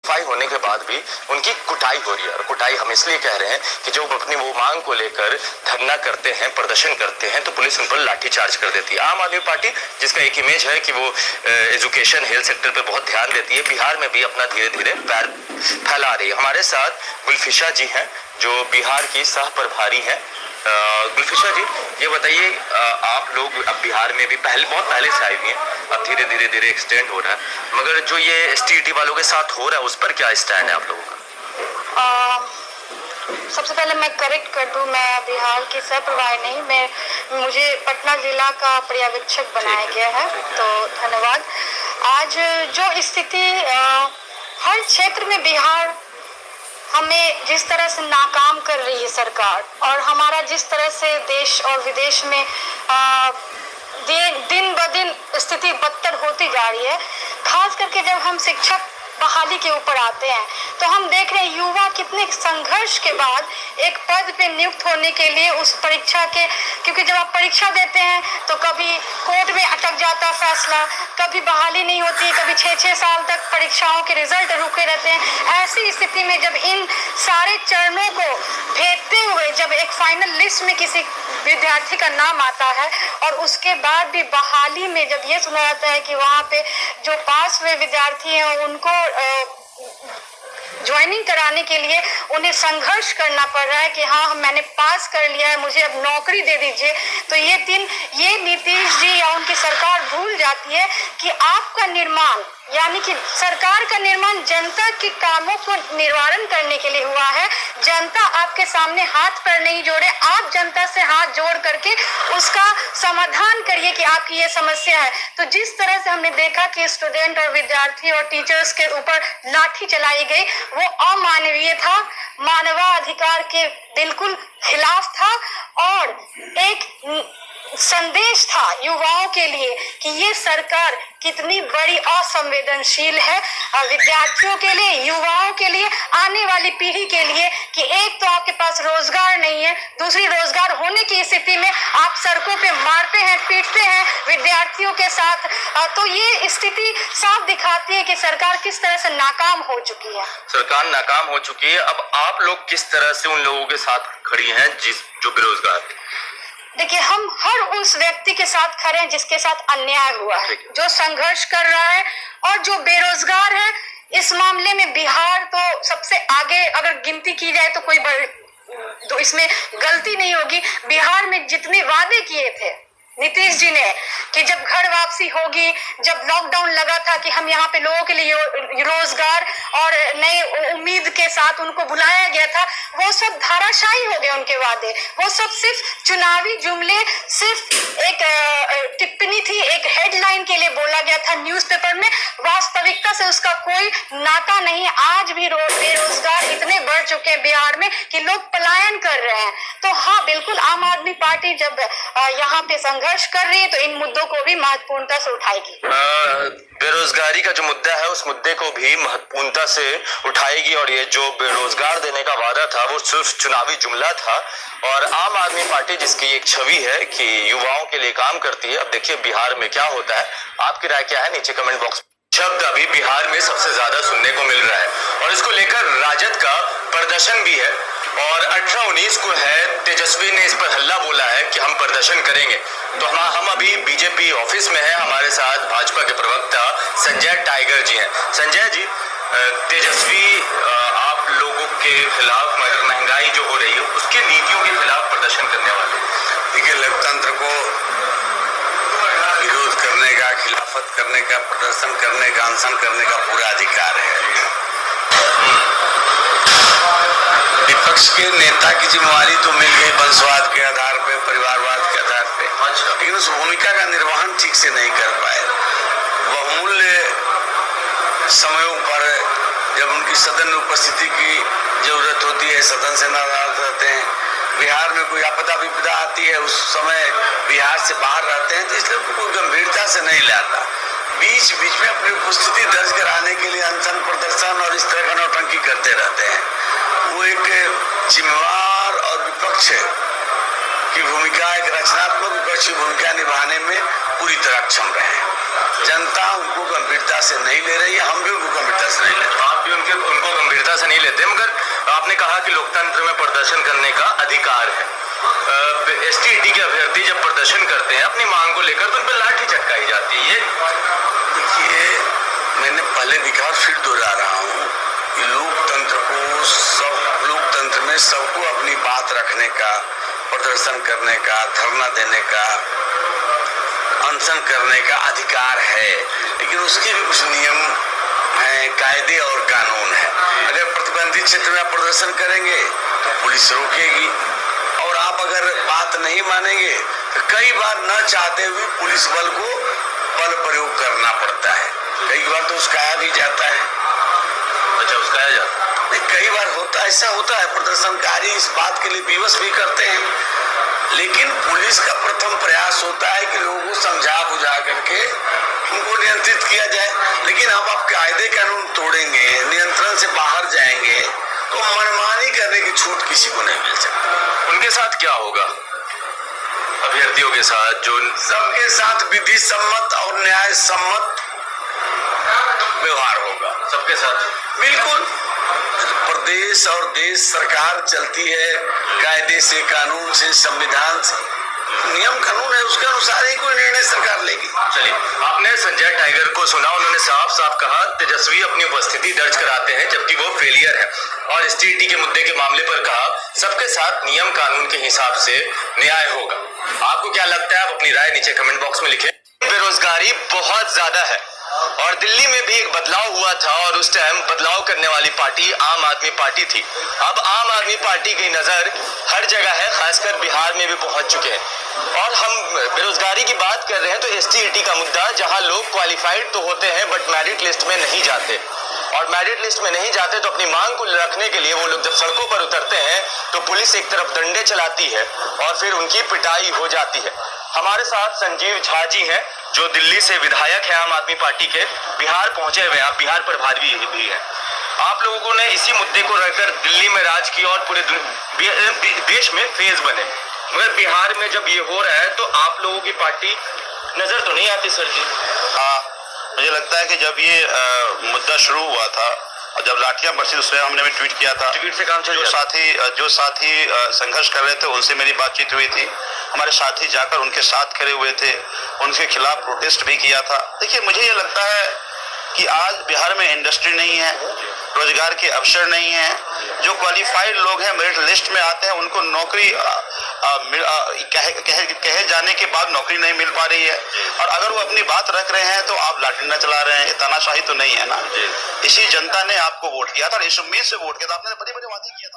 सफाई होने के बाद भी उनकी कुटाई हो रही है। और कुटाई हम इसलिए कह रहे हैं कि जो अपनी वो मांग को लेकर धरना करते हैं, प्रदर्शन करते हैं, तो पुलिस उन पर लाठीचार्ज कर देती है। आम आदमी पार्टी, जिसका एक इमेज है कि वो एजुकेशन, हेल्थ सेक्टर पे बहुत ध्यान देती है, बिहार में भी अपना धीरे धीरे पैर फैला रही है। हमारे साथ गुलफिशा जी हैं, जो बिहार की सह प्रभारी हैं। गुलफिशा जी, ये बताइए, आप लोग अब बिहार में भी बहुत पहले से आई हुई हैं, अब धीरे धीरे एक्सटेंड हो रहा है, मगर जो ये एसटीईटी वालों के साथ हो रहा है उस पर क्या स्टैंड है आप लोगों का? सबसे पहले मैं करेक्ट कर दूं, मैं बिहार की सह प्रभारी नहीं, मुझे पटना जिला का पर्यवेक्षक बनाया गया है, तो धन्यवाद। आज जो स्थिति हर क्षेत्र में बिहार हमें जिस तरह से नाकाम कर रही है सरकार, और हमारा जिस तरह से देश और विदेश में दिन ब दिन स्थिति बदतर होती जा रही है, खास करके जब हम शिक्षक बहाली के ऊपर आते हैं तो हम देख रहे हैं युवा कितने संघर्ष के बाद एक पद पे नियुक्त होने के लिए उस परीक्षा के, क्योंकि जब आप परीक्षा देते हैं तो कभी कोर्ट में अटक जाता फैसला, कभी बहाली नहीं होती, कभी 6-6 साल तक परीक्षाओं के रिजल्ट रुके रहते हैं। ऐसी स्थिति में जब इन सारे चरणों को भेदते हुए जब एक फाइनल लिस्ट में किसी विद्यार्थी का नाम आता है और उसके बाद भी बहाली में जब ये सुना जाता है कि वहाँ पे जो पास हुए विद्यार्थी हैं उनको ज्वाइनिंग कराने के लिए उन्हें संघर्ष करना पड़ रहा है कि हाँ मैंने पास कर लिया है, मुझे अब नौकरी दे दीजिए, तो ये नीतीश जी या उनकी सरकार भूल जाती है कि आपका निर्माण, यानी कि सरकार का निर्माण जनता के कामों को निवारण करने के लिए हुआ है। जनता आपके सामने हाथ पर नहीं जोड़े, आप जनता से हाथ जोड़ करके उसका समाधान करिए कि आपकी ये समस्या है। तो जिस तरह से हमने देखा कि स्टूडेंट और विद्यार्थी और टीचर्स के ऊपर लाठी चलाई गई, वो अमानवीय था, मानवाधिकार के बिल्कुल खिलाफ था, और एक संदेश था युवाओं के लिए कि ये सरकार कितनी बड़ी असंवेदनशील है विद्यार्थियों के लिए, युवाओं के लिए, आने वाली पीढ़ी के लिए, कि एक तो आपके पास रोजगार नहीं है, दूसरी रोजगार होने की स्थिति में आप सड़कों पे मारते हैं, पीटते हैं विद्यार्थियों के साथ। तो ये स्थिति साफ दिखाती है कि सरकार किस तरह से नाकाम हो चुकी है। सरकार नाकाम हो चुकी है। अब आप लोग किस तरह से उन लोगों के साथ खड़ी हैं जो बेरोजगार थे? देखिए, हम हर उस व्यक्ति के साथ खड़े हैं जिसके साथ अन्याय हुआ है, जो संघर्ष कर रहा है, और जो बेरोजगार है। इस मामले में बिहार तो सबसे आगे, अगर गिनती की जाए तो कोई तो इसमें गलती नहीं होगी। बिहार में जितने वादे किए थे नीतीश जी ने कि जब घर वापसी होगी, जब लॉकडाउन लगा था कि हम यहाँ पे लोगों के लिए रोजगार और नई उम्मीद के साथ उनको बुलाया गया था, वो सब धाराशायी हो गए उनके वादे। वो सब सिर्फ चुनावी जुमले, सिर्फ एक टिप्पणी थी, एक हेडलाइन के लिए बोला गया था न्यूज़पेपर में। वास्तविकता से उसका कोई नाता नहीं। आज भी बेरोजगार इतने बढ़ चुके हैं बिहार में कि लोग पलायन कर रहे हैं। तो हाँ, बिल्कुल आम आदमी पार्टी जब यहाँ पे संघर्ष कर रही है तो इन मुद्दों को भी महत्वपूर्णता से उठाएगी। बेरोजगारी का जो मुद्दा है उस मुद्दे को भी महत्वपूर्णता से उठाएगी, और ये जो बेरोजगार देने का वादा था वो सिर्फ चुनावी जुमला था। और आम आदमी पार्टी, जिसकी एक छवि है कि युवाओं के लिए काम करती है, अब देखिए बिहार में क्या होता है। आपकी राय क्या है? नीचे कमेंट बॉक्स। शब्द अभी बिहार में सबसे ज्यादा सुनने को मिल रहा है, और इसको लेकर राजद का प्रदर्शन भी है, और 18-19 को है, तेजस्वी ने इस पर हल्ला बोला है कि हम प्रदर्शन करेंगे। तो हम अभी बीजेपी ऑफिस में हैं, हमारे साथ भाजपा के प्रवक्ता संजय टाइगर जी हैं। संजय जी, तेजस्वी आप लोगों के खिलाफ, महंगाई जो हो रही है उसके नीतियों के खिलाफ प्रदर्शन करने वाले। देखिए, लोकतंत्र को विरोध करने का, खिलाफत करने का, प्रदर्शन करने का, अनशन करने का पूरा अधिकार है। विपक्ष के नेता की जिम्मेवारी तो मिल गई वंशवाद के आधार पे, परिवारवाद के आधार पे, लेकिन उस भूमिका का निर्वहन ठीक से नहीं कर पाए। बहुमूल्य समयों पर जब उनकी सदन में उपस्थिति की जरूरत होती है, सदन से नाराज रहते हैं। बिहार में कोई आपदा विपदा आती है, उस समय बिहार से बाहर रहते हैं, तो इसलिए उनको गंभीरता से नहीं लाता। बीच बीच में अपनी उपस्थिति दर्ज कराने के लिए अनशन, प्रदर्शन और इस तरह का नौटंकी करते रहते हैं। वो एक जिम्मेवार और विपक्ष की भूमिका, एक रचनात्मक विपक्ष की भूमिका निभाने में पूरी तरह अक्षम रहे हैं। जनता उनको गंभीरता से नहीं ले रही है, हम भी उनको गंभीरता से नहीं ले रहे। आप भी उनके नहीं लेते, मगर आपने कहा कि लोकतंत्र में प्रदर्शन करने का अधिकार है। एसटीईटी के अभ्यर्थी जब प्रदर्शन करते हैं अपनी मांग को लेकर तो उन पर लाठी चटकाई जाती है। देखिए, मैंने पहले दिखा और फिर दोहरा रहा हूँ कि लोकतंत्र में सबको अपनी बात रखने का, प्रदर्शन करने का, धरना देने का, अनशन करने का अधिकार है, लेकिन उसके भी कुछ नियम हैं, कायदे और कानून है। अगर प्रतिबंधित क्षेत्र में आप प्रदर्शन करेंगे तो पुलिस रोकेगी, और आप अगर बात नहीं मानेंगे तो कई बार न चाहते हुए पुलिस बल को बल प्रयोग करना पड़ता है। कई बार तो उसकाया भी जाता है। अच्छा, उसकाया जाता है? नहीं, कई बार ऐसा होता है, प्रदर्शनकारी इस बात के लिए विवश भी करते हैं, लेकिन पुलिस का प्रथम प्रयास होता है कि लोगों को समझा बुझा करके उनको नियंत्रित किया जाए। लेकिन अब आप कायदे कानून तोड़ेंगे, नियंत्रण से बाहर जाएंगे तो मनमानी करने की छूट किसी को नहीं मिल सकती। उनके साथ क्या होगा? अभ्यर्थियों के साथ जो सबके साथ विधि सम्मत और न्याय सम्मत व्यवहार होगा, सबके साथ बिल्कुल। प्रदेश और देश सरकार चलती है कायदे से, कानून से, संविधान से, नियम कानून है, उसके अनुसार ही कोई निर्णय सरकार लेगी। चलिए, आपने संजय टाइगर को सुना, उन्होंने साफ साफ कहा तेजस्वी अपनी उपस्थिति दर्ज कराते हैं जबकि वो फेलियर है, और एसटीईटी के मुद्दे के मामले पर कहा सबके साथ नियम कानून के हिसाब से न्याय होगा। आपको क्या लगता है? आप अपनी राय नीचे कमेंट बॉक्स में लिखें। बेरोजगारी बहुत ज्यादा है और दिल्ली में भी एक बदलाव हुआ था और उस टाइम बदलाव करने वाली पार्टी आम आदमी पार्टी थी। अब आम आदमी पार्टी की नजर हर जगह है, खासकर बिहार में भी पहुंच चुके हैं। और हम बेरोजगारी की बात कर रहे हैं तो एसटीईटी का मुद्दा, जहां लोग क्वालिफाइड तो होते हैं बट मेरिट लिस्ट में नहीं जाते, और मेरिट लिस्ट में नहीं जाते तो अपनी मांग को रखने के लिए वो लोग जब सड़कों पर उतरते हैं तो पुलिस एक तरफ डंडे चलाती है और फिर उनकी पिटाई हो जाती है। हमारे साथ संजीव झा जी हैं जो दिल्ली से विधायक है आम आदमी पार्टी के, बिहार पहुंचे हुए हैं, आप बिहार प्रभारी भी हैं। आप लोगों ने इसी मुद्दे को रखकर दिल्ली में राज किया और पूरे देश में फेज बने, मगर बिहार में जब ये हो रहा है तो आप लोगों की पार्टी नजर तो नहीं आती सर जी? मुझे लगता है कि जब ये मुद्दा शुरू हुआ था और जब लाठियां बरसी उस समय हमने भी ट्वीट किया था, ट्वीट से काम चल जो साथी संघर्ष कर रहे थे उनसे मेरी बातचीत हुई थी। हमारे साथी जाकर उनके साथ खड़े हुए थे, उनके खिलाफ प्रोटेस्ट भी किया था। देखिए, मुझे ये लगता है कि आज बिहार में इंडस्ट्री नहीं है, रोजगार के अवसर नहीं है। जो क्वालिफाइड लोग हैं मेरिट लिस्ट में आते हैं उनको नौकरी कहे जाने के बाद नौकरी नहीं मिल पा रही है, और अगर वो अपनी बात रख रहे हैं तो आप लाठी न चला रहे हैं। तानाशाही तो नहीं है ना। इसी जनता ने आपको वोट किया था और इस उम्मीद से वोट किया था, आपने बड़ी बड़ी बातें किया था।